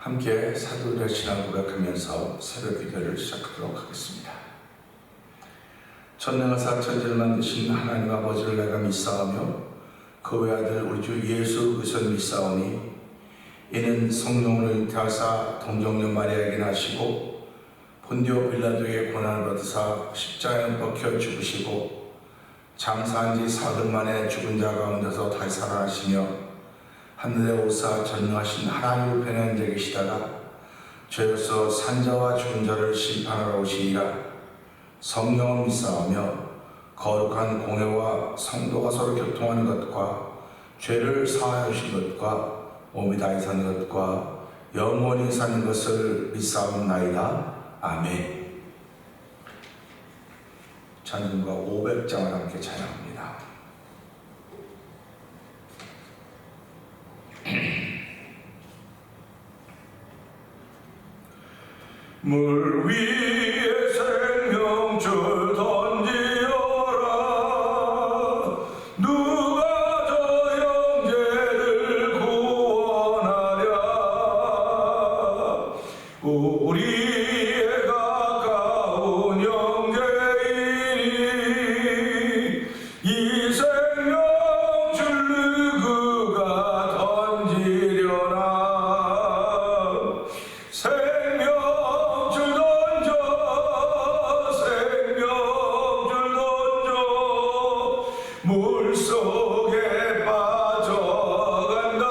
함께 사도들의 신앙 고백하면서 새벽 기도를 시작하도록 하겠습니다. 천능하사 천지를 만드신 하나님 아버지를 내가 믿사오며 그 외아들 우리 주 예수 그리스도를 믿사오니 이는 성령으로 잉태하사 동정녀 마리아에게 나시고 본디오 빌라도에게 고난을 받으사 십자가에 박혀 죽으시고 장사한 지 사흘 만에 죽은 자 가운데서 다시 살아나시며 하늘에 오사 전능하신 하나님 우편에 앉아 계시다가 죄로서 산자와 죽은 자를 심판하러 오시리라. 성령을 믿사오며 거룩한 공회와 성도가 서로 교통하는 것과 죄를 사하여 주신 것과 몸이 다시 사는 것과 영원히 사는 것을 믿사옵나이다. 아멘. 찬송가 500장을 함께 찬양합니다. 물 위에 생명줄 던지어라. 누가 저 형제를 구원하랴. 우리의 가까운 형제이니 이 생명줄 누구가 던지려나. 물속에 빠져간다.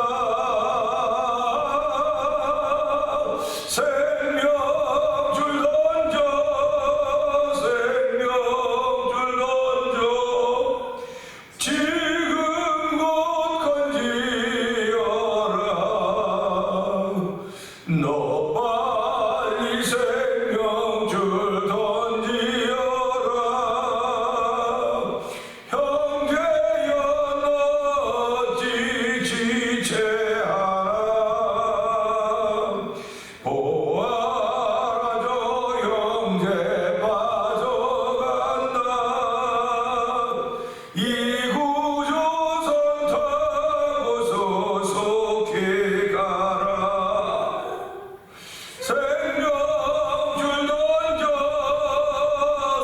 생명줄 던져. 생명줄 던져. 지금 곧 건지어라. 너 빨리 생명줄 던지어라. 보아라 저 형제 빠져간다. 이 구조선 타고 소속히 가라. 생명줄 던져.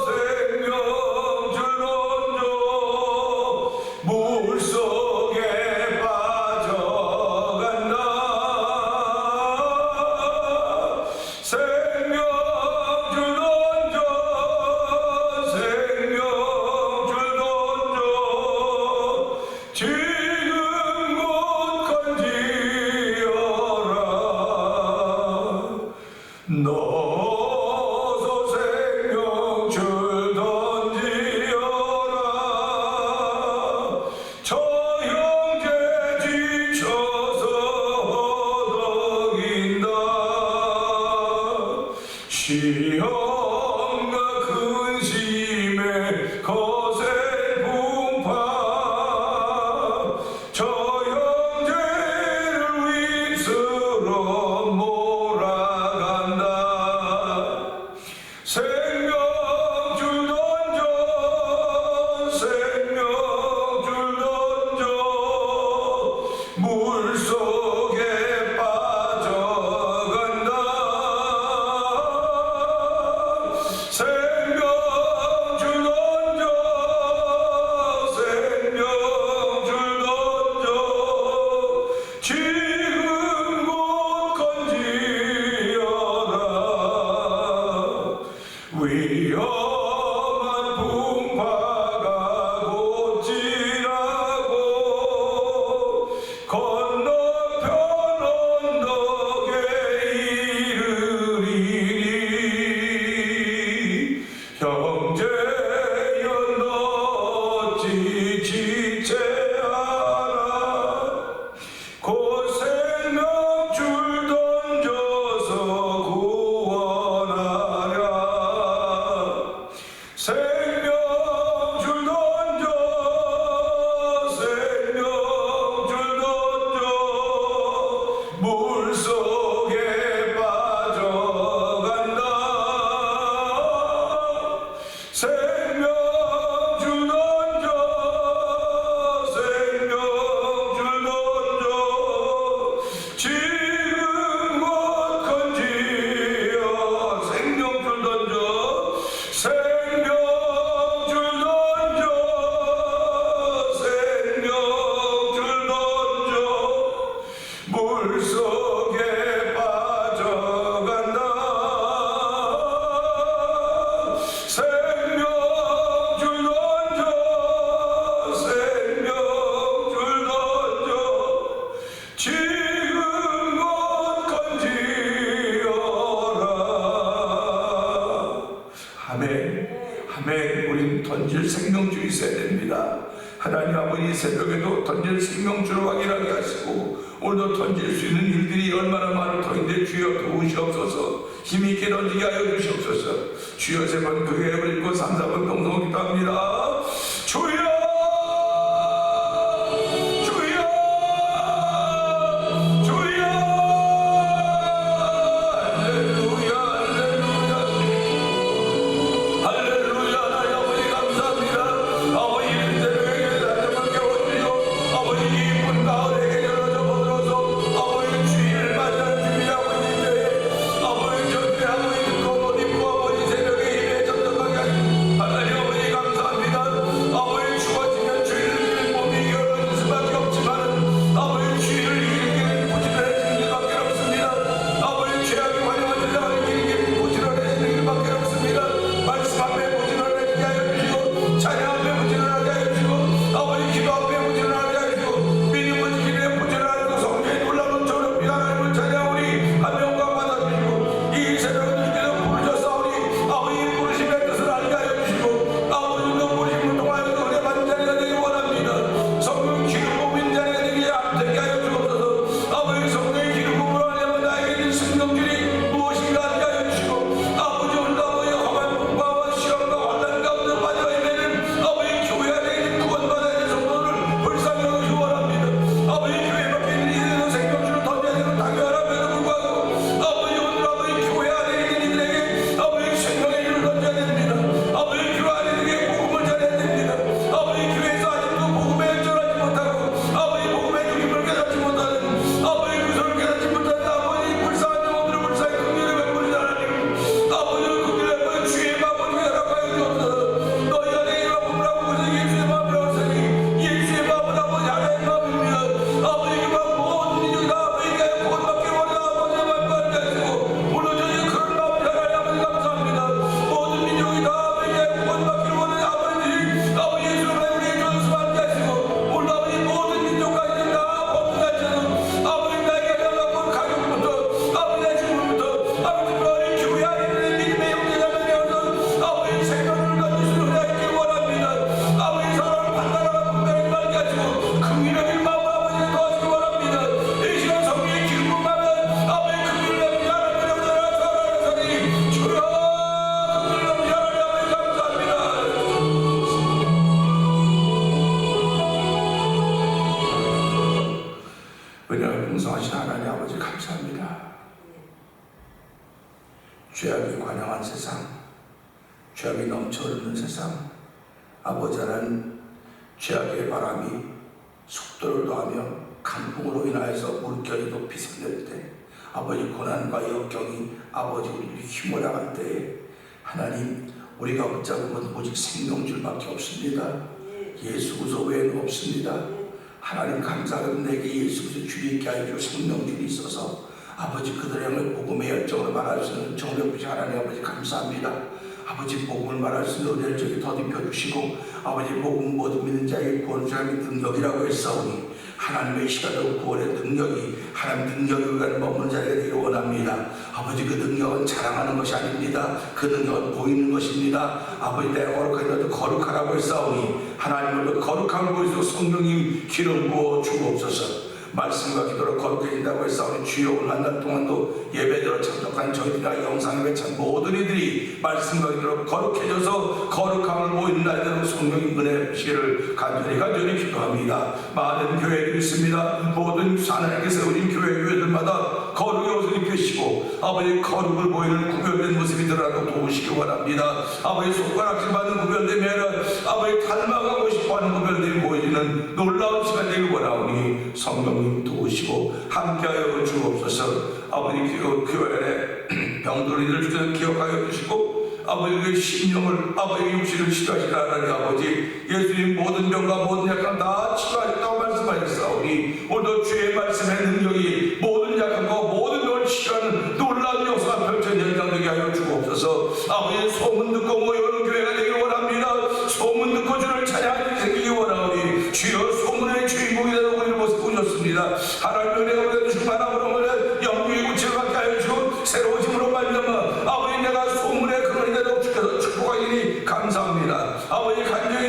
생명줄 던져. 물속에 빠져간다. 생명줄 던져. 생명줄 던져. 지금 곧 건지어라. 너서 생명줄 던지어라. 저 형제 지쳐서 허덕인다. 시험과 근심에 거센 풍파. 저 형제를 휩쓸어 몰아간다. 생명줄 던져. 생명줄 던져. 물속에 '생명줄 던질 생명줄이 있어야 됩니다. 하나님 아버지 새벽에도 던질 생명줄을 확인하게 하시고 오늘도 던질 수 있는 일들이 얼마나 많을 터인데 주여 도우시옵소서. 힘있게 던지게 하여 주시옵소서. 주여 세 번 크게 읽고 3, 4번 동성 기도합니다. 주여 풍성하신 하나님 아버지 감사합니다. 죄악이 관영한 세상, 죄악이 넘쳐흐르는 세상, 아버지 하나님 죄악의 바람이 속도를 더하며 강풍으로 인하여서 물결이 높이 솟을 때 아버지 고난과 역경이 아버지 우리를 휘몰아갈 때에 하나님 우리가 붙잡은 건 오직 생명줄밖에 없습니다. 예수 그리스도 외에는 없습니다. 하나님 감사하는 내게 예수 그리스도 줄이 있게 하여 주 생명줄이 있어서 아버지 그들의 영을 복음의 열정으로 말할 수 있는 정력부신 하나님 아버지 감사합니다. 아버지 복음을 말할 수 있는 은혜를 저기 더듬혀 주시고 아버지 복음 모두 믿는 자에게 구원을 자의 능력이라고 했사오니 하나님의 시간으로 구원의 능력이 하나님 능력이 가는 머무는 자리가 되기를 원합니다. 아버지 그 능력은 자랑하는 것이 아닙니다. 그 능력은 보이는 것입니다. 아버지 내가 거룩하니라도 거룩하라고 했사오니 하나님을 거룩함을 보이시고 성령님 기름 부어 주옵소서. 말씀과 기도로 거룩해진다고 했사오니 주여 오늘 한 달 동안도 예배대로 참석한 저희들과 영상에 외친 모든 이들이 말씀과 기도로 거룩해져서 거룩함을 보이는 날대로 성령의 은혜 주시기를 간절히 기도합니다. 많은 교회들이 있습니다. 모든 하나님께 세우신 교회들마다 거룩의 옷을 입히시고 아버지 거룩을 보이는 구별된 모습이 드러나고 도우시기 원합니다. 아버지 손가락질 받는 구별됨이 아니라 아버지 닮아가고 싶어하는 구별됨이 보여지는 놀라운 시간 되길 원하오니 성령님 도우시고 함께하여 주옵소서. 아버지 교회 안에 병들이들 주께서 기억하여 주시고 아버지 그 심령을 아버지 육신을 치료하시라 하나님 아버지 예수님 모든 병과 모든 약함 다 치료하셨다고 말씀하셨사오니 오늘도 주의 말씀의 능력이 모든 약함과 모든 병을 치료하는 놀라운 역사가 펼쳐진 현장되게 하여 주옵소서. 아버지 소문 듣고 모여오는 교회가 되길 원합니다. 소문 듣고 주를 찬양하는 일이 생기기 원하오니 주여 소문의 주인공이 되는 우리를 모습 보셨습니다. 하나님의 은혜가 우리에게 충만함으로 말해 영광의 구치를 받게 하여 주시고 새로우심으로 말미암아 아버지 내가 소문의 근원이 되도록 주께서 축복하시니 감사합니다. 아버지 간절히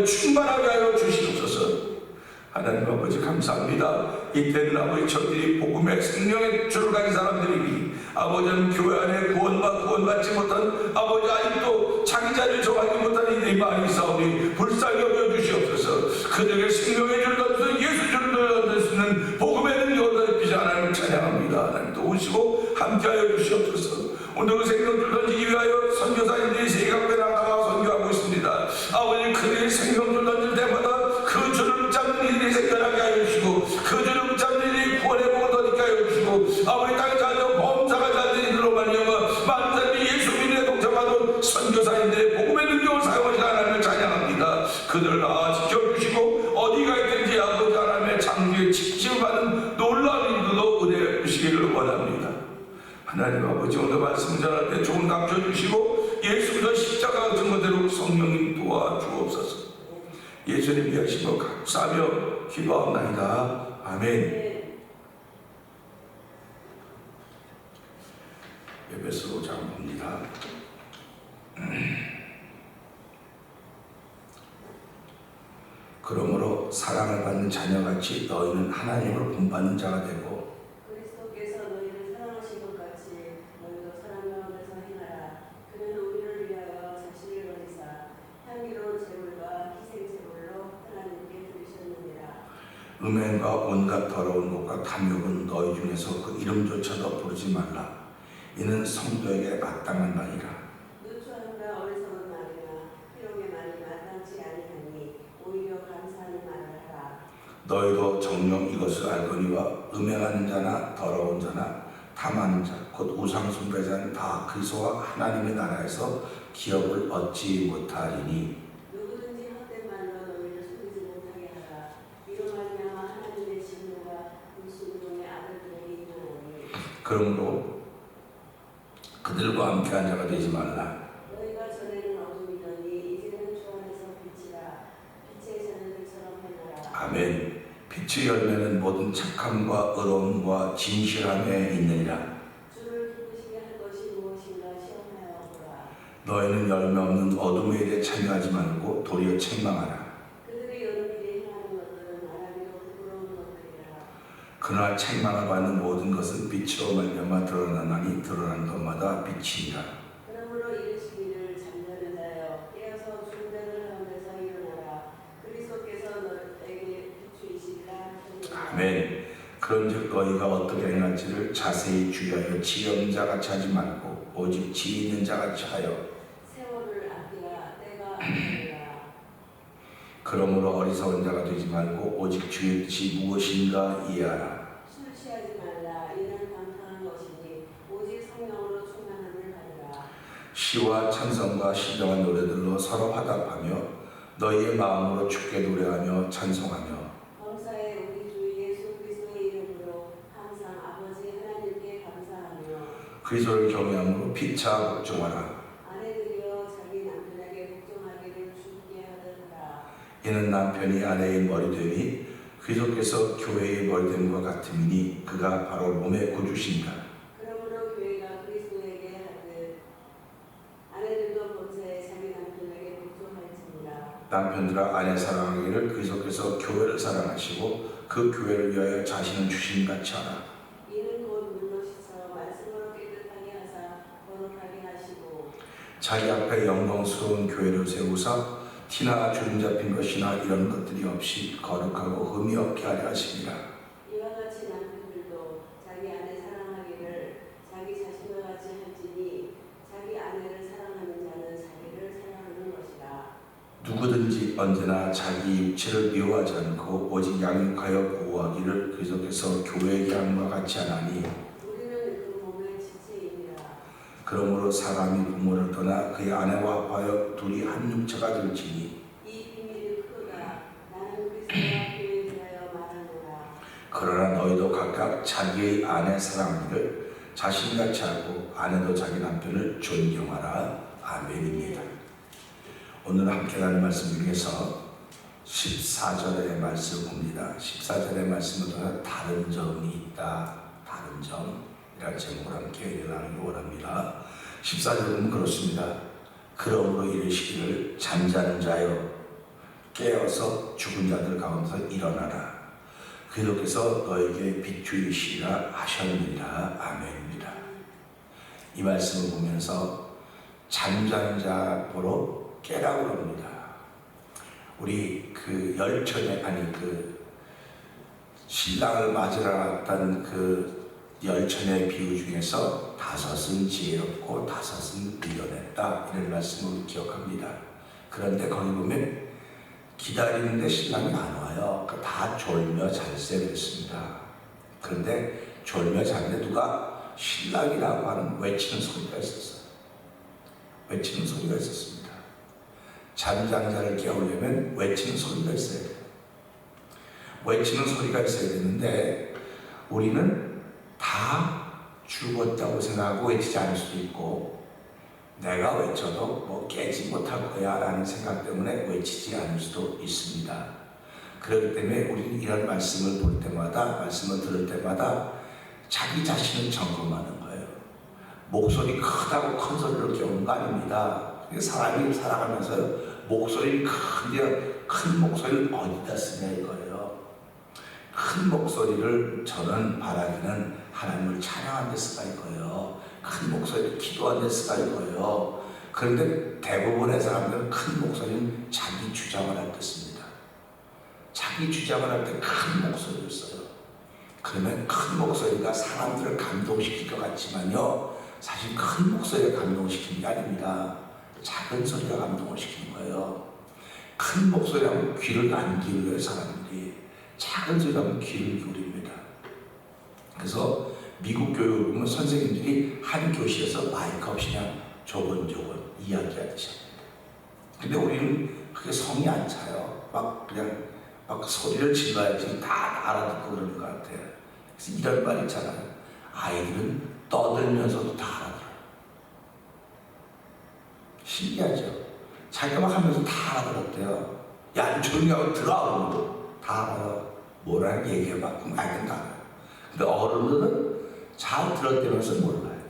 아버지 충만하게 하여 주시옵소서. 하나님 아버지 감사합니다. 이때는 아버지 저들이 복음의 생명의 줄을 가진 사람들이니 아버지는 교회 안에 구원받지 못한 아버지 아직도 자기 자리를 정하지 못한 이들이 많이 있사오니 불쌍히 여겨주시옵소서. 그들에게 생명의 줄을 던져 예수 줄을 던질 수 있는 복음의 능력을 던지시 하나님을 찬양합니다. 하나님 도우시고 함께하여 주시옵소서. 오늘 그 생명줄 던지기 위하여 선교사님들이 세계각에 나가 선교하고 있습니다. 아버지 그들이 생명줄 던질 때마다 그 줄을 붙잡는 일이 생겨나게 하여 주시고 그 줄을 붙잡는 일이 구원의 복을 던지게 하여 주시고 아버지 땅에 자녀 범사가 자들이 들로 말미암아 많은 사람이 예수 믿음에 동참하던 선교사님들의 복음의 능력을 사용하시는 하나님을 찬양합니다. 그들을 지켜주시고 어디가 있든지 아버지 하나님의 장기에 칭찬을 받는 놀라운 일들도 은혜 주시기를 원합니다. 하나님 아버지 오늘 말씀 전할 때 조금 감춰주시고 예수께서 십자가 같은 것대로 성령님 도와주옵소서. 예수님 위하시고 감사하며 기도합나이다. 아멘. 에베소 5장 봅니다. 그러므로 사랑을 받는 자녀같이 너희는 하나님을 본받는 자가 되고 그리스도께서 너희를 사랑하신 것 같이 너희도 사랑 가운데서 행하라. 그는 우리를 위하여 자신을 버리사 향기로운 제물과 희생 제물로 하나님께 드리셨느니라. 음행과 온갖 더러운 것과 탐욕은 너희 중에서 그 이름조차도 부르지 말라. 이는 성도에게 마땅한 말이라. 누추함과 어리석은 말이나 희롱의 말이 마땅치 아니하니 오히려 감사하는 말을 하라. 너희도 정녕 이것을 알거니와 음행하는 자나 더러운 자나 탐하는 자 곧 우상 숭배자는 다 그리스도와 하나님의 나라에서 기업을 얻지 못하리니 누구든지 헛된 말로 너희를 속이지 못하게 하라. 이로 말미암아 하나님의 진노가 불순종의 아들들에게 임하나니 그러므로 그들과 함께한 자가 되지 말라. 너희가 전에는 어둠이더니 이제는 주 안에서 빛이라. 빛의 자녀들처럼 행하라. 아멘. 빛의 열매는 모든 착함과 의로움과 진실함에 있느니라. 주를 기쁘시게 할 것이 무엇인가 시험하여 보라. 너희는 열매 없는 어둠에 대해 참여하지 말고 도리어 책망하라. 그들이 여러분이 행하는 것들은 아람이요 부끄러운 것들이라. 그러나 책망을 받는 모든 것은 빛으로 말미암아 드러나나니 드러나는 것마다 빛이니라. 그러므로 이르시기를 잠자는 자여 깨어서 죽은 자들 가운데서 일어나라. 그리스도께서 너에게 비추이시리라. 아멘. 그런즉 너희가 어떻게 행할지를 자세히 주의하여 지혜자같이 하지 말고 오직 지혜 있는 자같이 하여 세월을 아끼라. 때가 아니라. 그러므로 어리석은 자가 되지 말고 오직 주의 뜻이 무엇인가 이해하라. 술 취하지 말라. 이는 방탕한 것이니 오직 성령으로 충만함을 받으라. 시와 찬송과 신령한 노래들로 서로 화답하며 너희의 마음으로 주께 노래하며 찬송하며 범사에 우리 주 예수 그리스도의 이름으로 항상 아버지 하나님께 감사하며 그리스도를 경외함으로 피차 복종하라. 아내들이여 자기 남편에게 복종하기를 주께 하더라. 이는 남편이 아내의 머리 되니 그리스도께서 교회의 머리됨과 같음이니 그가 바로 몸의 구주시니라. 그러므로 교회가 그리스도에게 하듯 아내들도 범사에 자기 남편에게 복종할지니라. 남편들아 아내 사랑하기를 그리스도께서 교회를 사랑하시고 그 교회를 위하여 자신을 주신 같이 하라. 이는 곧 물로 씻어 말씀으로 깨끗하게 하사 거룩하게 하시고 자기 앞에 영광스러운 교회를 세우사 티나 주름 잡힌 것이나 이런 것들이 없이 거룩하고 흠이 없게 하려 하십니다. 이와 같이 남편들도 자기 아내 사랑하기를 자기 자신과 같이 할지니 자기 아내를 사랑하는 자는 자기를 사랑하는 것이라. 누구든지 언제나 자기 육체를 미워하지 않고 오직 양육하여 보호하기를 그리스도께서 교회의 양과 같이 하나니 우리는 그 몸의 지체이니라. 그러므로 사람이 부모를 떠나 그의 아내와 합하여 둘이 한 육체가 될지니 이 비밀이 크다. 나는 그리스도와 교회에 대하여 말하노라. 그러나 너희도 각각 자기의 아내 사랑하기를 자신같이 하고 아내도 자기 남편을 존경하라. 아멘입니다. 오늘 함께 나눌 말씀 중에서 14절의 말씀 봅니다. 14절의 말씀은 다른 점이 있다. 다른 점이라는 제목으로 함께 나누기 원합니다. 14절은 그렇습니다. 그러므로 이르시기를 잠자는 자여 깨어서 죽은 자들 가운데서 일어나라. 그리스도께서 너에게 빛주이시라 하셨느니라. 아멘입니다. 이 말씀을 보면서 잠자는 자 보러 깨라고 합니다. 우리 그 열천에 신랑을 맞으러 갔던 그 열천의 비유 중에서 5은 지혜롭고 5은 미련했다, 이런 말씀을 기억합니다. 그런데 거기 보면 기다리는데 신랑이 안 와요. 다 졸며 잘세 그랬습니다. 그런데 졸며 자는데 누가 신랑이라고 하는 외치는 소리가 있었어요. 외치는 소리가 있었습니다. 잠자는 자를 깨우려면 외치는 소리가 있어야 돼요. 외치는 소리가 있어야 되는데 우리는 다 죽었다고 생각하고 외치지 않을 수도 있고, 내가 외쳐도 뭐 깨지 못할 거야 라는 생각 때문에 외치지 않을 수도 있습니다. 그렇기 때문에 우리는 이런 말씀을 볼 때마다, 말씀을 들을 때마다 자기 자신을 점검하는 거예요. 목소리 크다고 큰 소리를 깨우는 거 아닙니다. 사람이 살아가면서 목소리 큰데 큰 목소리를 어디다 쓰냐 이거예요. 큰 목소리를 저는 바라기는 하나님을 찬양하는 데 쓰가 있고요. 큰 목소리를 기도하는 데 쓰가 있고요. 그런데 대부분의 사람들은 큰 목소리는 자기 주장을 할 때 씁니다. 자기 주장을 할 때 큰 목소리를 써요. 그러면 큰 목소리가 사람들을 감동시킬 것 같지만요, 사실 큰 목소리가 감동시키는 게 아닙니다. 작은 소리가 감동을 시키는 거예요. 큰 목소리하면 귀를 안 기울여요, 사람들이. 작은 소리하면 귀를 기울입니다. 그래서 미국 교육을 보면 선생님들이 한 교실에서 마이크 없이 그냥 조곤조곤 이야기하듯이 합니다. 근데 우리는 그게 성이 안 차요. 막 소리를 질러야지 다 알아듣고 그러는 것 같아요. 그래서 이런 말 있잖아요. 아이들은 떠들면서도 다 알아들어요. 신기하죠? 자기가 막 하면서 다 알아들었대요. 야, 조용히 하고 들어와. 다 알아요. 뭐라는 얘기해봐. 그럼 아이들은 다 알아요. 근데 어른들은 잘 들었다면서 몰라요.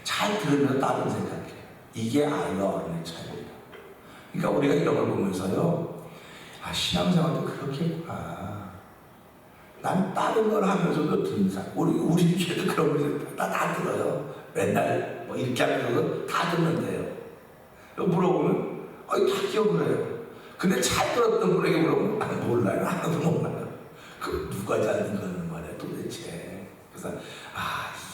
잘 들으면 다른 생각해요. 이게 아이와 어른의 차이입니다. 그러니까 우리가 이런 걸 보면서요, 아, 신앙생활도 그렇게 했구나. 난 다른 걸 하면서도 듣는 사람. 우리 교회도 그런 거 다 들어요. 맨날 뭐 이렇게 하면서도 다 듣는데요. 물어보면 다 기억을 해요. 근데 잘 들었던 분에게 물어보면 몰라요. 하나도 몰라요. 그 누가 잘 듣는 거냐 도대체. 그래서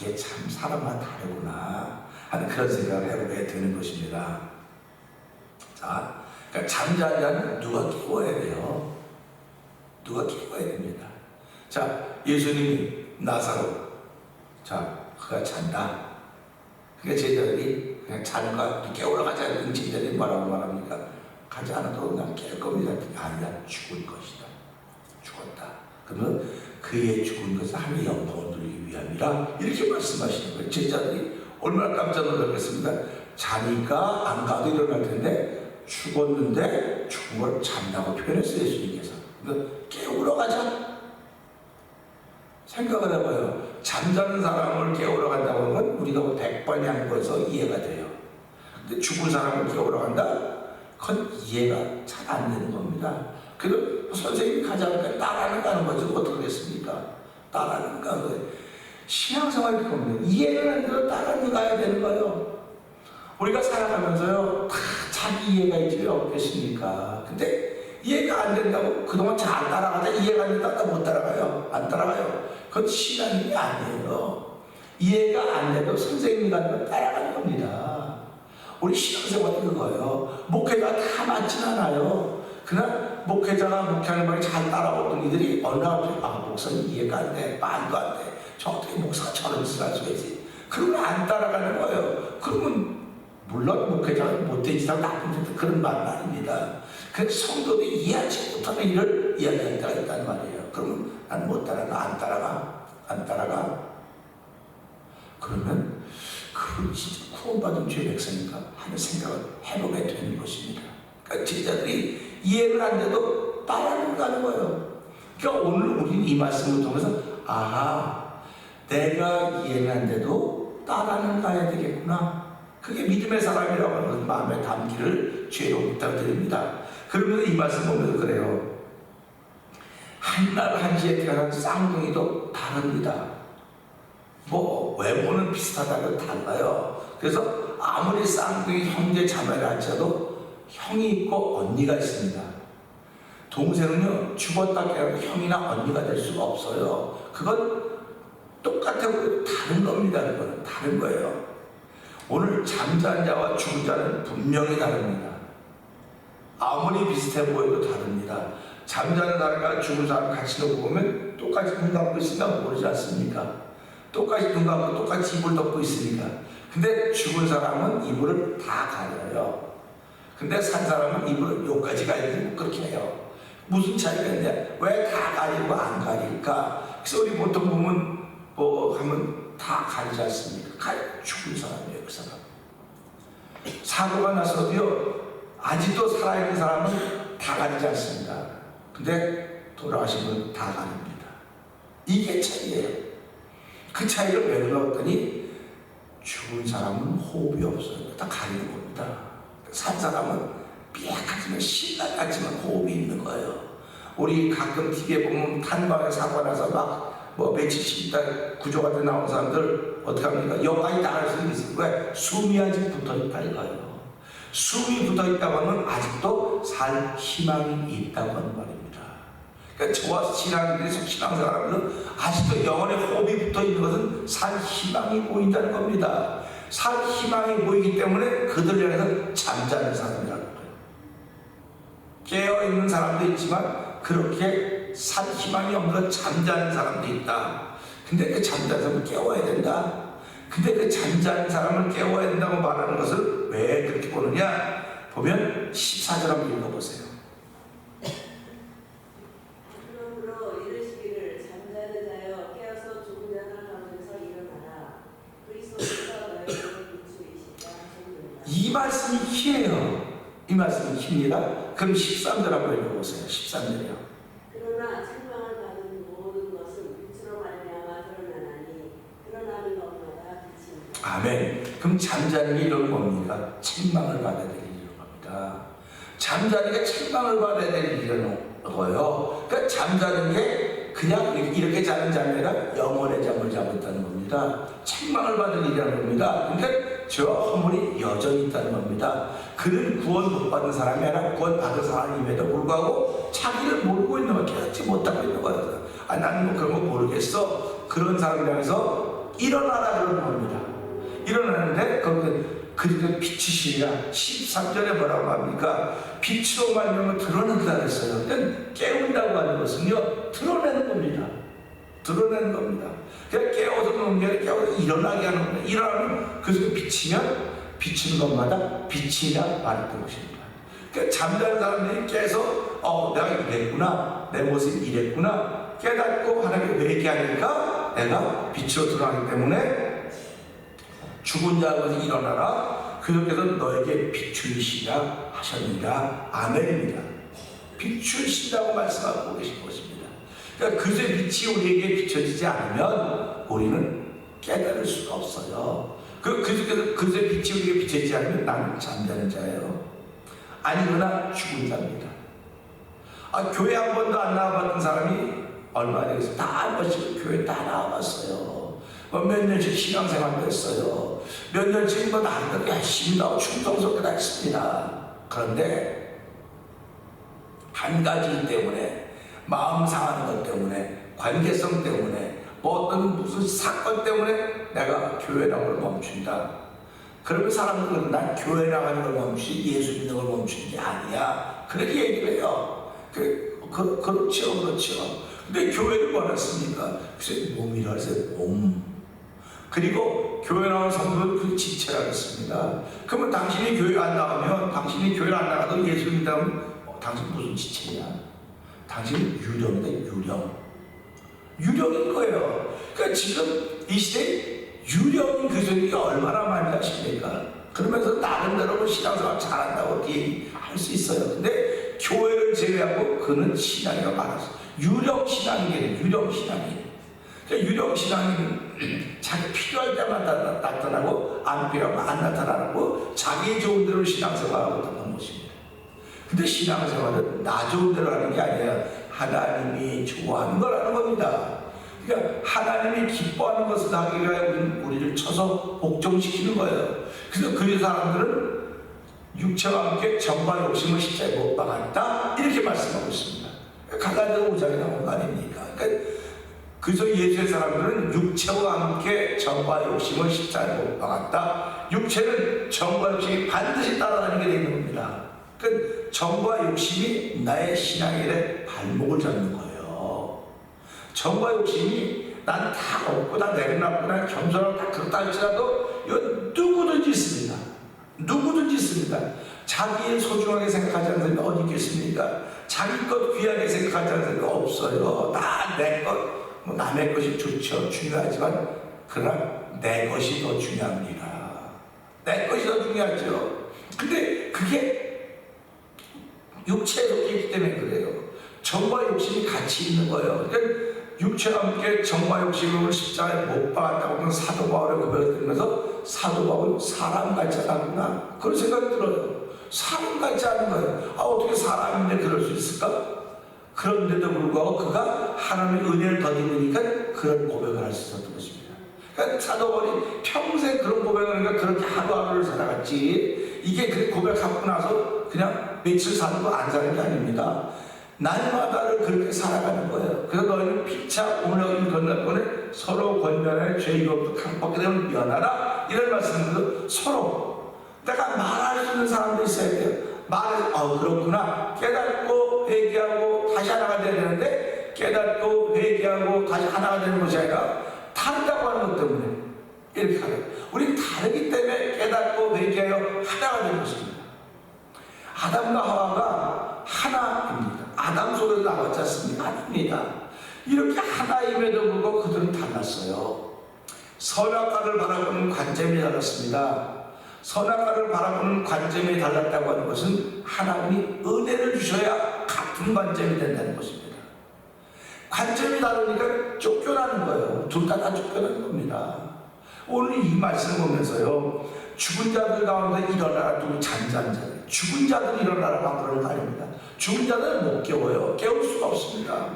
이게 참 사람마다 다르구나 하는 그런 생각을 해보게 되는 것입니다. 자, 그러니까 잠자는 자는 누가 깨워야 돼요. 누가 깨워야 됩니다. 자, 예수님이 나사로, 자, 그가 잔다. 그러니까 제자들이 그냥 자는가 깨우러 가자. 제자들이 뭐라고 말합니까? 가지 않아도 그냥 깰 겁니다. 아니야, 죽을 것이다. 죽었다. 그러면 그의 죽은 것은 하나님의 영광을 누리기 위함이라 이렇게 말씀하시는 거예요. 제자들이 얼마나 깜짝 놀랐겠습니까? 자니까 안 가도 일어날 텐데 죽었는데 죽은 걸 잔다고 표현했어요, 예수님께서. 그러니까 깨우러 가자. 생각을 해봐요. 잠자는 사람을 깨우러 간다고 하는 건 우리가 100번이 한 거에서 이해가 돼요. 근데 죽은 사람을 깨우러 간다? 그건 이해가 잘 안 되는 겁니다. 그래도 선생님이 가자니까 따라가는 거죠. 어떻게 됐습니까? 따라가는 거예요. 신앙생활이 그겁니다. 이해를 안 돼도 따라가야 되는 거예요. 우리가 살아가면서요, 다 자기 이해가 있죠. 없겠습니까? 근데 이해가 안 된다고 그동안 잘 따라가다 이해가 안 된다고 못 따라가요. 안 따라가요. 그건 신앙이 아니에요. 이해가 안 돼도 선생님이 가는 건 따라가는 겁니다. 우리 신앙생활이 그거예요. 목회가 다 맞진 않아요. 그러나 목회자가 목회하는 말이 잘 따라오던 이들이 어느 날 목사님 이해가 안 돼. 말도 안 돼. 저 어떻게 목사가 저런 짓을 할 수가 있지? 그러면 안 따라가는 거예요. 그러면 물론 목회자가 못된 짓하고 나쁜 짓 그런 말은 아닙니다. 그래서 성도들이 이해하지 못하는 일을 이야기할 때가 있다는 말이에요. 그러면 난 못 따라가, 안 따라가. 그러면 그 진짜 구원받은 죄 백성인가 하는 생각을 해보게 되는 것입니다. 그러니까 제자들이 이해를 안 돼도 따라가는 거예요. 그러니까 오늘 우리는 이 말씀을 통해서 내가 이해는 안 돼도 따라는 가야 되겠구나. 그게 믿음의 사람이라고 하는 것을 마음에 담기를 죄로 부탁드립니다. 그러면서 이 말씀 보면서 그래요. 한날 한시에 태어난 쌍둥이도 다릅니다. 뭐 외모는 비슷하다고 달라요. 그래서 아무리 쌍둥이 형제 자매를 할지라도 형이 있고 언니가 있습니다. 동생은요 죽었다 깨어나도 형이나 언니가 될 수가 없어요. 그건 똑같아 보여도 다른 겁니다. 그거는 다른 거예요. 오늘 잠자는 자와 죽은 자는 분명히 다릅니다. 아무리 비슷해 보여도 다릅니다. 잠자는 사람과 죽은 사람 같이 놓고 보면 똑같이 눈 감고 있으니까 모르지 않습니까? 똑같이 눈 감고 똑같이 입을 덮고 있으니까. 근데 죽은 사람은 이불을 다 가려요. 근데 산 사람은 이불을 여기까지 가리고 그렇게 해요. 무슨 차이가 있냐? 왜 다 가리고 안 가릴까? 그래서 우리 보통 보면 뭐 하면 다 가리지 않습니까? 죽은 사람이에요, 그 사람. 사고가 났어도요 아직도 살아있는 사람은 다 가리지 않습니다. 근데 돌아가신 분 다 가립니다. 이게 차이예요. 그 차이를 왜 그러더니 죽은 사람은 호흡이 없어요. 다 가리는 겁니다. 산 사람은 삐약하지만 신랄하지만 호흡이 있는 거예요. 우리 가끔 TV에 보면 탄광에 사고 나서 막 뭐 며칠씩 있다 구조가 돼 나온 사람들 어떻게 합니까? 여기까지 나갈 수 있어요. 왜? 숨이 아직 붙어있다 이거예요. 숨이 붙어있다고 하면 아직도 살 희망이 있다고 하는 말입니다. 그러니까 저와 신앙사람들은 아직도 영혼의 호흡이 붙어있는 것은 살 희망이 보인다는 겁니다. 살 희망이 보이기 때문에 그들을 향해서 잠자는 사람이라고 해요. 깨어있는 사람도 있지만 그렇게 살 희망이 없는 잠자는 사람도 있다. 근데 그 잠자는 사람을 깨워야 된다. 근데 그 잠자는 사람을 깨워야 된다고 말하는 것을 왜 그렇게 보느냐? 보면 14절 한번 읽어보세요. 그러므로 이르시기를 잠자는 자여 깨어서 죽은 자들 가운데서 일어나라. 그리스도께서 너희를 비추이시다 하셨느니라. 이 말씀이 키예요. 이 말씀이 킵니다. 그럼 13절 한번 읽어보세요. 13절이요. 그러나 책망을 받은 모든 것은 빛으로 말미암아 드러나나니 드러나는 것마다 빛입니다. 아멘. 그럼 잠자는 게 이런 겁니까? 책망을 받아야 될 일인 겁니다. 잠자는 게 책망을 받아야 될 일이라는 거예요. 그러니까 잠자는 게 그냥 이렇게 자는 잠이 아니라 영원의 잠을 자고 있다는 겁니다. 책망을 받을 일이라는 겁니다. 그러니까 저와 허물이 여전히 있다는 겁니다. 그는 구원 못 받은 사람이 아니라 구원 받은 사람임에도 불구하고 자기를 모르고 있는 걸 깨닫지 못하고 있는 거예요. 아, 나는 뭐 그런 거 모르겠어. 그런 사람을 향해서 일어나라 그러는 겁니다. 일어나는데 그리고 빛이시라 13절에 뭐라고 합니까? 빛으로 말미암아 드러낸다 그랬어요. 그러니까 깨운다고 하는 것은요 드러내는 겁니다. 드러내는 겁니다. 그냥 깨워서 놓는 게 아니라 깨워서 일어나게 하는 겁니다. 일어나면 그래서 비치면 비치는 것마다 빛이라 말했던 것입니다. 그러니까 잠자는 사람들이 깨서 내가 이랬구나, 내 모습이 이랬구나 깨닫고 하나님께 왜 이렇게 하니까 내가 빛으로 드러나기 때문에 죽은 자가 일어나라. 그분께서 너에게 비추이시라 하셨느니라. 아멘입니다. 비추이신다고 말씀하고 계신 것입니다. 그러니까 그의 빛이 우리에게 비춰지지 않으면 우리는 깨달을 수가 없어요. 그의 빛이 우리에게 비춰지지 않으면 나는 잠자는 자예요. 아니거나 죽은 자입니다. 교회 한 번도 안 나와봤던 사람이 얼마 되겠어요? 다 한 번씩 교회 다 나와봤어요. 몇 년씩 신앙생활도 했어요. 몇 년씩 나름대로 열심히 나오고 충성스럽게 다 했습니다. 그런데 한 가지 때문에, 마음 상하는 것 때문에, 관계성 때문에, 어떤 무슨 사건 때문에 내가 교회 나오는 걸 멈춘다. 그러면 사람들은 난 교회 나가는 걸 멈추지 예수 믿는 걸 멈추는 게 아니야. 그렇게 얘기를 해요. 그렇죠. 근데 교회를 원했습니까? 그래서 몸이라 해서 몸. 그리고 교회 나온 성도는 그 지체라고 했습니다. 그러면 당신이 교회 안 나가면, 당신이 교회 안 나가도 예수 믿다면 당신 무슨 지체냐? 당신은 유령이다, 유령인 거예요. 그러니까 지금 이 시대에 유령인 그리스도인이 얼마나 많이 하십니까? 그러면서 나름대로 신앙생활 잘한다고 할 수 있어요. 근데 교회를 제외하고 그는 신앙이 많았어요. 유령신앙이에요. 그러니까 유령신앙은 자기 필요할 때만 나타나고 안 필요하면 안 나타나고 자기 좋은 대로 신앙생활하고 있는 것입니다. 근데 신앙생활은 나 좋은 대로 하는 게 아니라 하나님이 좋아하는 거라는 겁니다. 그러니까 하나님이 기뻐하는 것을 하기 위해 우리를 쳐서 복종시키는 거예요. 그래서 그 사람들은 육체와 함께 정과 욕심을 십자가에 못 박았다 이렇게 말씀하고 있습니다. 갈라디아 5장에 나온 거 아닙니까? 그러니까 그래서 예수의 사람들은 육체와 함께 정과 욕심을 십자가에 못 박았다. 육체는 정과 욕심이 반드시 따라다니게 되는 겁니다. 그러니까 정과 욕심이 나의 신앙의 발목을 잡는 거예요. 정과 욕심이 난 다 없고 다 내려놨고 난 겸손하고 다 그렇다 할지라도 이건 누구든지 있습니다. 누구든지 있습니다. 자기 소중하게 생각하지 않는 사람이 어디 있겠습니까? 자기 것 귀하게 생각하지 않는 사람이 없어요. 다 내 것, 뭐 남의 것이 좋죠. 중요하지만 그러나 내 것이 더 중요합니다. 내 것이 더 중요하죠. 근데 그게 육체에 속해 있기 때문에 그래요. 정과 욕심이 같이 있는 거예요. 그러니까 육체와 함께 정과 욕심을 십자가에 못 박았다고 하면 사도 바울의 고백을 들으면서 사도 바울은 사람 같지 않구나 그런 생각이 들어요. 사람 같지 않은 거예요. 어떻게 사람인데 그럴 수 있을까? 그런데도 불구하고 그가 하나님의 은혜를 더디니까 그런 고백을 할 수 있었던 것입니다. 그러니까 사도 바울이 평생 그런 고백을 하니까 그렇게 하루하루를 살아갔지 이게 그 고백하고 나서 그냥 며칠 사는 거 안 사는 게 아닙니다. 날마다를 그렇게 살아가는 거예요. 그래서 너희는 피차 오늘 여기 건널 거는 서로 권면하여 죄의 법도 강박하게 되면 면하라 이런 말씀으로 서로 내가 말할 수 있는 사람도 있어야 돼요. 말해서 그렇구나 깨닫고 회개하고 다시 하나가 돼야 되는데 깨닫고 회개하고 다시 하나가 되는 것이 아니라 다르다고 하는 것 때문에 이렇게 하는 우리 다르기 때문에 깨닫고 회개하여 하나가 되는 것입니다. 아담과 하와가 하나입니다. 아담 속에서 나왔지 않습니까? 아닙니다. 이렇게 하나임에도 불구하고 그들은 달랐어요. 선악과를 바라보는 관점이 달랐습니다. 선악과를 바라보는 관점이 달랐다고 하는 것은 하나님이 은혜를 주셔야 같은 관점이 된다는 것입니다. 관점이 다르니까 쫓겨나는 거예요. 둘 다 쫓겨나는 겁니다. 오늘 이 말씀을 보면서요, 죽은 자들 가운데 일어나라 두고 잠자는 자들, 죽은 자들 일어나라고 그러는 거 아닙니다. 죽은 자들은 못 깨워요. 깨울 수가 없습니다.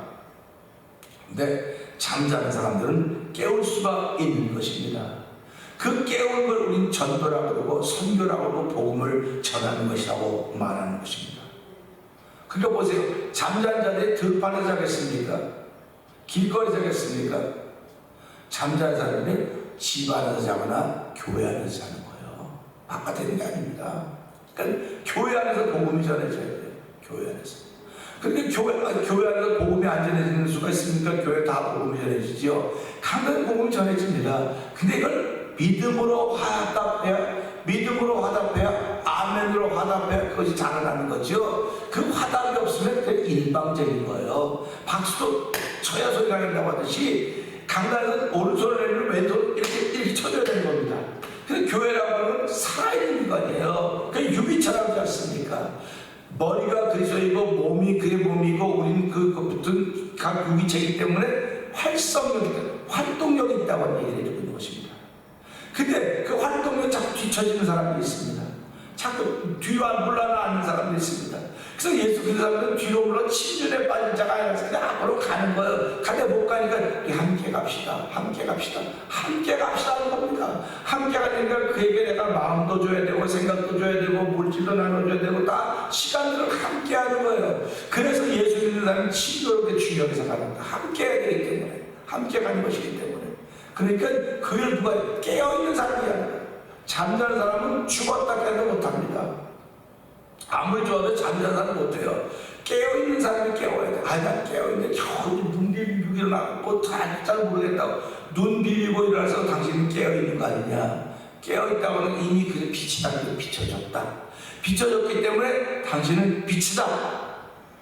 근데 잠자는 사람들은 깨울 수가 있는 것입니다. 그 깨우는 걸 우리는 전도라고 그러고 선교라고 그러고 복음을 전하는 것이라고 말하는 것입니다. 그러니까 보세요. 잠자는 자들이 들판에서 자겠습니까? 길거리에서 자겠습니까? 잠자는 사람이 집 안에서 자거나 교회 안에서 자는 거예요. 바깥에 있는 게 아닙니다. 그러니까 교회 안에서 복음이 전해져야 돼요. 교회 안에서. 그러니까 교회 안에서 복음이 안 전해지는 수가 있습니까? 교회 다 복음이 전해지죠. 강단 복음이 전해집니다. 근데 이걸 믿음으로 화답해야 아멘으로 화답해야 그것이 자라나는 거죠. 그 화답이 없으면 그게 일방적인 거예요. 박수도 쳐야 소리가 난다고 하듯이 강단은 오른손을 내리면 왼손을 이렇게 쳐줘야 되는 겁니다. 그래서 교회라고 하는 살아있는 기관이에요. 그 유비처럼 하지 않습니까? 머리가 그리스도이고 몸이 그의 몸이고 우리는 그 붙은 각 유기체이기 때문에 활동력이 있다고 하는 얘기를 해주고 있는 것입니다. 근데 그 활동력이 자꾸 뒤처지는 사람들이 있습니다. 자꾸 뒤로 물러나는 사람들이 있습니다. 그래서 예수 그 사람들은 뒤로 물러 침륜에 빠진 자가 아니라 그냥 앞으로 가는 거예요. 근데 못 가니까 함께 갑시다. 하는 겁니다. 함께 가니까 그에게 내가 마음도 줘야 되고 생각도 줘야 되고 물질도 나눠줘야 되고 다 시간들을 함께 하는 거예요. 그래서 예수 믿는 사람은 친교롭게 중요하게 생각합니다. 함께 해야 되기 때문에, 함께 가는 것이기 때문에. 그러니까 그걸 누가 깨어있는 사람이 아니라 잠자는 사람은 죽었다 깨도 못합니다. 아무리 좋아도 잠자는 사람은 못해요. 깨어있는 사람이 깨워야 돼. 난 깨어있는데 겨우 눈 비비고 일어나고 잘 모르겠다고 눈 비비고 일어나서 당신은 깨어있는 거 아니냐. 깨어있다고 하면 이미 그 빛이 당신을 비춰줬다. 비춰줬기 때문에 당신은 빛이다.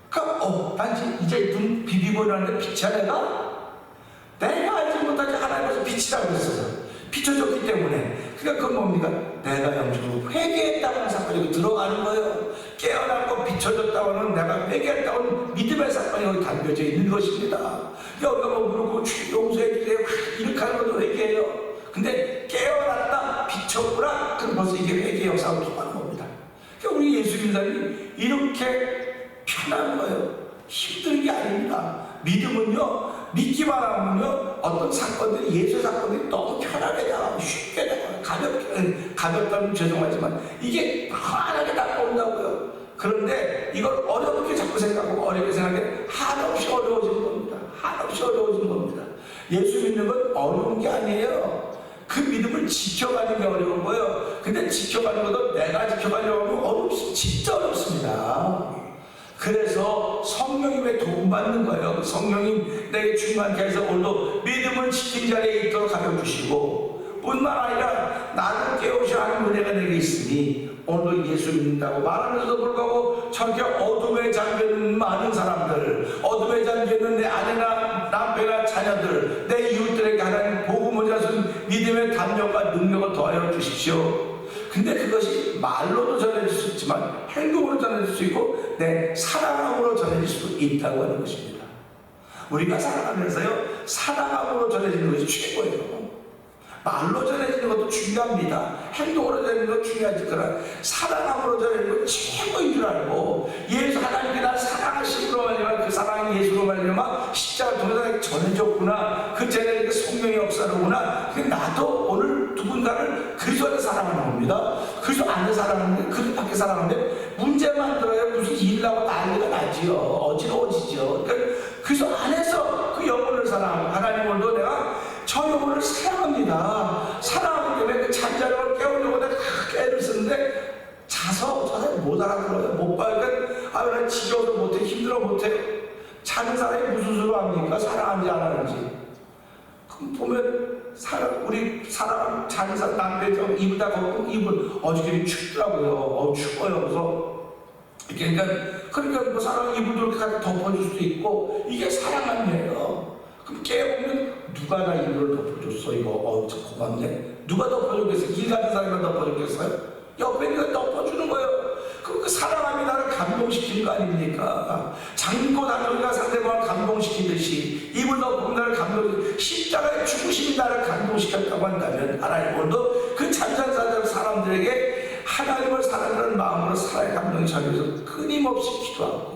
그럼 난 이제 눈 비비고 일어나는데 빛이야 내가 알지 못하게 하나님께서 빛이라고 했어요. 비춰줬기 때문에. 그러니까 그건 뭡니까? 내가 영적으로 회개했다고 하는 사건이 들어가는 거예요. 깨어났고 비춰졌다고 하는 내가 회개했다고 하는 믿음의 사건이 여기 담겨져 있는 것입니다. 여기가 그러고 용서해 주세요 이렇게 하는 것도 회개예요. 근데 깨어났다 비췄구나 그럼 벌써 이게 회개 역사로 통하는 겁니다. 그러니까 우리 예수 믿는 사람이 이렇게 편한 거예요. 힘든 게 아닙니다. 믿음은요, 믿기만 하면요, 어떤 사건들이, 예수 사건들이 너무 편하게 나가고 쉽게 나가요. 가볍다면 죄송하지만 이게 편하게 나온다고요. 그런데 이걸 어렵게 자꾸 생각하고 어렵게 생각해 한없이 어려워지는 겁니다. 한없이 어려워지는 겁니다. 예수 믿는 건 어려운 게 아니에요. 그 믿음을 지켜가는 게 어려운 거예요. 근데 지켜가는 것도 내가 지켜가려고 하면 어렵습니다. 진짜 어렵습니다. 그래서 성령님의 도움받는 거예요. 성령님 내게 충만케 해서 오늘도 믿음을 지킨 자리에 있도록 하여 주시고, 뿐만 아니라 나를 깨우셔야 하는 은혜가 내게 있으니 오늘도 예수 믿는다고 말하면서도 불구하고 저렇게 어둠에 잠겨있는 많은 사람들, 어둠에 잠겨있는 내 아내나 남편이나 자녀들, 내 이웃들에게 하나님 복음을 전하신 믿음의 담력과 능력을 더하여 주십시오. 근데 그것이 말로도 전해질 수 있지만 행동으로 전해질 수 있고 내 사랑함으로 전해질 수 있다고 하는 것입니다. 우리가 살아가면서요, 사랑함으로 전해지는 것이 최고예요. 말로 전해지는 것도 중요합니다. 행동으로 전해지는 것도 중요하지. 그러나 사랑함으로 전해지는 것은 최고인 줄 알고, 예수 하나님이 날 사랑하심으로 말미암아, 그 사랑이 예수로 말미암아 십자가를 통해서 전해졌구나. 그 전에 성령의 역사로구나. 근데 나도 오늘 누군가를 그리스도 안에 사랑하는 겁니다. 그리스도 안에 사랑하는데, 그리스도 밖에 사랑하는데 문제만 들어야 무슨 일나고 난리가 나지요. 어지러워지죠. 그러니까 그리스도 안에서 그 영혼을 사랑하고, 하나님 오늘도 내가 저 영혼을 사랑합니다. 사랑하기 때문에 그 잠자는 깨우려고 내가 애를 쓰는데 자서 못 알아들어요. 못 봐요. 그러니까 나 지겨워서 못해, 힘들어 못해. 자는 사람이 무슨 소리 합니까? 사랑하는지 안 하는지. 그럼 보면 우리 사랑 자는 사람 남편 이불 다 걷고, 이불 어저께 춥더라고요. 추워요. 그러니까 뭐 사랑 이불도 이렇게 같이 덮어줄 수도 있고, 이게 사랑함이에요. 그럼 깨보면 누가 나 이불을 덮어줬어? 이거 고맙네. 누가 덮어줬겠어요? 일 같은 사람이 덮어줬겠어요? 옆에 있는 거 덮어주는 거예요. 그 사랑함이 나를 감동시키는 거 아닙니까? 장고 단소리가 상대방을 감동시키듯이 이불 덮으면 나를 감동시키고, 십자가의 죽으심이 나를 감동시켰다고 한다면 하나님 오늘도 그 잔잔사자 사람들에게 하나님을 사랑하는 마음으로 사랑의 감동이 전해져서 끊임없이 기도하고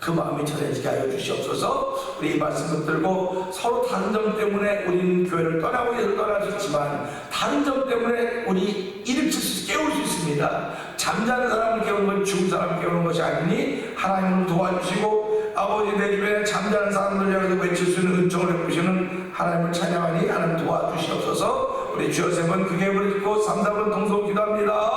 그 마음이 전해지게 하여 주시옵소서. 우리 이 말씀 붙들고 서로 다른 점 때문에 우리는 교회를 떠나고 예를 떠날 수 있지만, 다른 점 때문에 우리 일으킬 수, 깨울 수 있습니다. 잠자는 사람을 깨우는 건 죽은 사람을 깨우는 것이 아니니 하나님을 도와주시고, 아버지 내 주변에 잠자는 사람들 향해서 외칠 수 있는 은총을 베푸시는 하나님을 찬양하니 하나님 도와주시옵소서. 우리 주여 세 번 크게 부르짖고 3, 4번 동성 기도합니다.